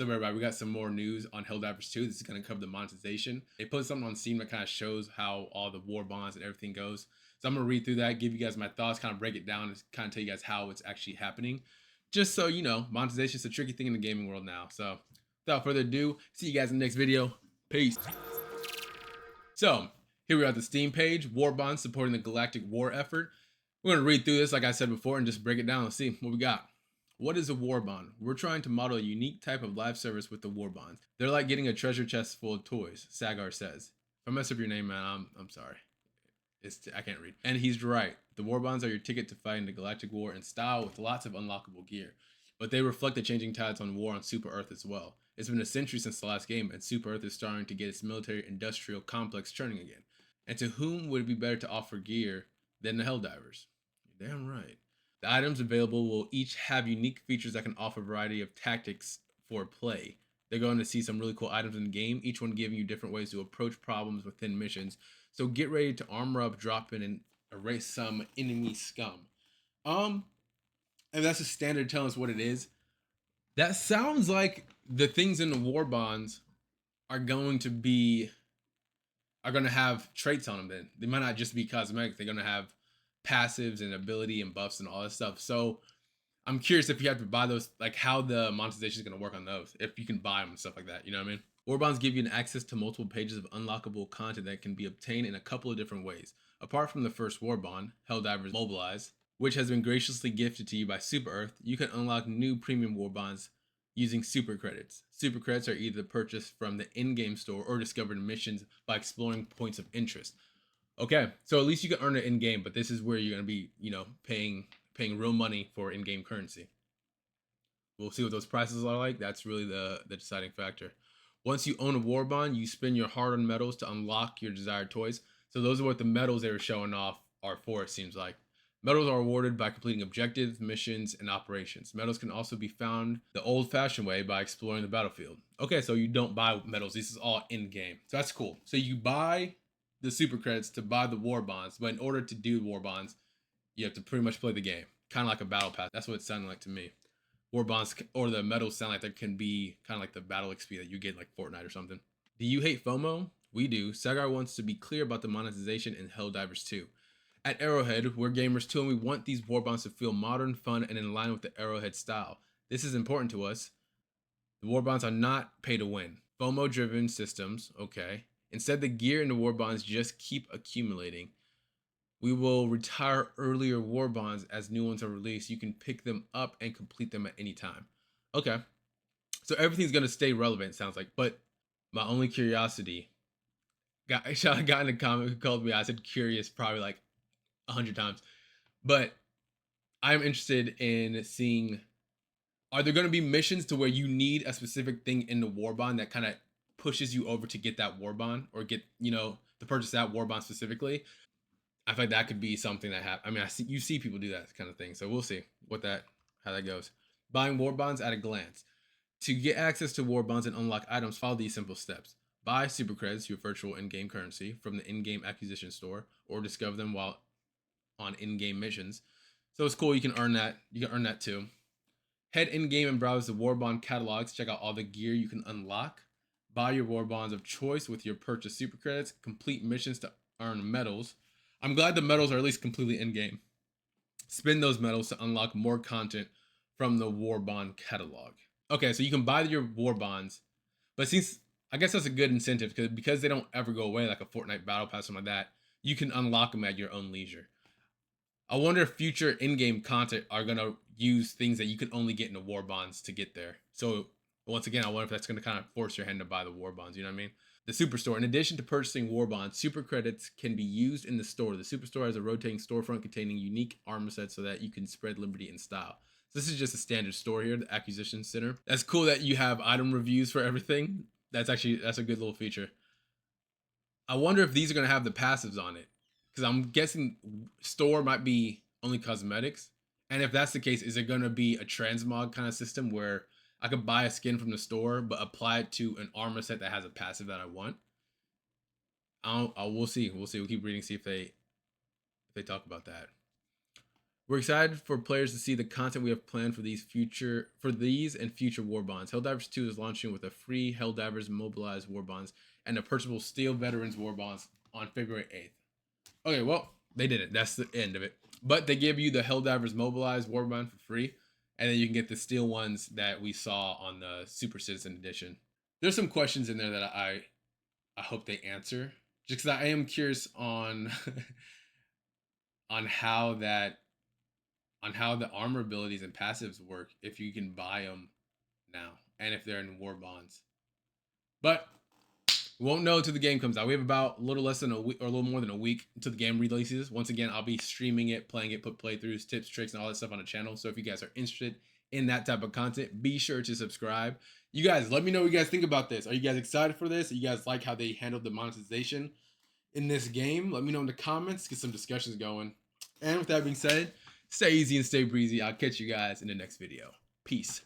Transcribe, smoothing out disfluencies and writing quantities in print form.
So everybody, we got some more news on Helldivers 2. This is going to cover the monetization. They put something on Steam that kind of shows how all the war bonds and everything goes. So I'm going to read through that, give you guys my thoughts, kind of break it down, and kind of tell you guys how it's actually happening. Just so you know, monetization is a tricky thing in the gaming world now. So without further ado, see you guys in the next video. Peace. So here we are at the Steam page, war bonds supporting the galactic war effort. We're going to read through this, like I said before, and just break it down and see what we got. What is a war bond? We're trying to model a unique type of live service with the war bonds. They're like getting a treasure chest full of toys, Sagar says. If I mess up your name, man, I'm sorry. I can't read. And he's right. The war bonds are your ticket to fighting the galactic war in style with lots of unlockable gear. But they reflect the changing tides on war on Super Earth as well. It's been a century since the last game, and Super Earth is starting to get its military-industrial complex churning again. And to whom would it be better to offer gear than the Helldivers? You're damn right. The items available will each have unique features that can offer a variety of tactics for play. They're going to see some really cool items in the game, each one giving you different ways to approach problems within missions. So get ready to armor up, drop in, and erase some enemy scum. And that's a standard telling us what it is. That sounds like the things in the war bonds are going to have traits on them. Then they might not just be cosmetic. They're going to have passives and ability and buffs and all that stuff. So I'm curious if you have to buy those, like how the monetization is going to work on those, if you can buy them and stuff like that. You know what I mean? War bonds give you an access to multiple pages of unlockable content that can be obtained in a couple of different ways. Apart from the first war bond, Helldivers Mobilize, which has been graciously gifted to you by Super Earth, you can unlock new premium war bonds using super credits. Super credits are either purchased from the in-game store or discovered in missions by exploring points of interest. Okay, so at least you can earn it in-game, but this is where you're going to be, paying real money for in-game currency. We'll see what those prices are like. That's really the deciding factor. Once you own a war bond, you spend your hard-earned medals to unlock your desired toys. So those are what the medals they were showing off are for, it seems like. Medals are awarded by completing objectives, missions, and operations. Medals can also be found the old-fashioned way by exploring the battlefield. Okay, so you don't buy medals. This is all in-game. So that's cool. So you buy the super credits to buy the war bonds, but in order to do war bonds, you have to pretty much play the game. Kind of like a battle pass. That's what it sounded like to me. War bonds or the medals sound like there can be kind of like the battle XP that you get like Fortnite or something. Do you hate FOMO? We do. Sagar wants to be clear about the monetization in Helldivers 2. At Arrowhead, we're gamers too, and we want these war bonds to feel modern, fun, and in line with the Arrowhead style. This is important to us. The war bonds are not pay to win. FOMO-driven systems, okay. Instead, the gear in the war bonds just keep accumulating. We will retire earlier war bonds as new ones are released. You can pick them up and complete them at any time. Okay. So everything's going to stay relevant, sounds like. But my only curiosity, I got in a comment who called me, I said curious probably like 100 times. But I'm interested in seeing, are there going to be missions to where you need a specific thing in the war bond that kind of pushes you over to get that war bond or get, to purchase that war bond specifically? I feel like that could be something that happens. I mean, you see people do that kind of thing. So we'll see how that goes. Buying war bonds at a glance. To get access to war bonds and unlock items, follow these simple steps. Buy super credits, your virtual in-game currency, from the in-game acquisition store, or discover them while on in-game missions. So it's cool. You can earn that. You can earn that too. Head in-game and browse the war bond catalogs. Check out all the gear you can unlock. Buy your war bonds of choice with your purchased super credits. Complete missions to earn medals. I'm glad the medals are at least completely in-game. Spend those medals to unlock more content from the war bond catalog. Okay, so you can buy your war bonds, but since I guess that's a good incentive because they don't ever go away like a Fortnite battle pass or something like that, you can unlock them at your own leisure. I wonder if future in-game content are gonna use things that you can only get in the war bonds to get there. So once again, I wonder if that's gonna kind of force your hand to buy the war bonds. You know what I mean? The Superstore. In addition to purchasing war bonds, super credits can be used in the store. The Superstore has a rotating storefront containing unique armor sets so that you can spread liberty and style. So this is just a standard store here, the acquisition center. That's cool that you have item reviews for everything. That's a good little feature. I wonder if these are gonna have the passives on it, because I'm guessing store might be only cosmetics. And if that's the case, is it gonna be a transmog kind of system where I could buy a skin from the store, but apply it to an armor set that has a passive that I want? We'll see. We'll see. We'll keep reading, see if they talk about that. We're excited for players to see the content we have planned for these and future war bonds. Helldivers 2 is launching with a free Helldivers Mobilized war bonds and a purchasable Steel Veterans war bonds on February 8th. Okay, well, they didn't. That's the end of it. But they give you the Helldivers Mobilized war bond for free, and then you can get the steel ones that we saw on the Super Citizen Edition. There's some questions in there that I hope they answer, just because I am curious on on how that on how the armor abilities and passives work if you can buy them now and if they're in war bonds. But we won't know until the game comes out. We have about a little less than a week or a little more than a week until the game releases. Once again, I'll be streaming it, playing it, put playthroughs, tips, tricks, and all that stuff on the channel. So if you guys are interested in that type of content, be sure to subscribe. You guys, let me know what you guys think about this. Are you guys excited for this? Are you guys like how they handled the monetization in this game? Let me know in the comments. Get some discussions going. And with that being said, stay easy and stay breezy. I'll catch you guys in the next video. Peace.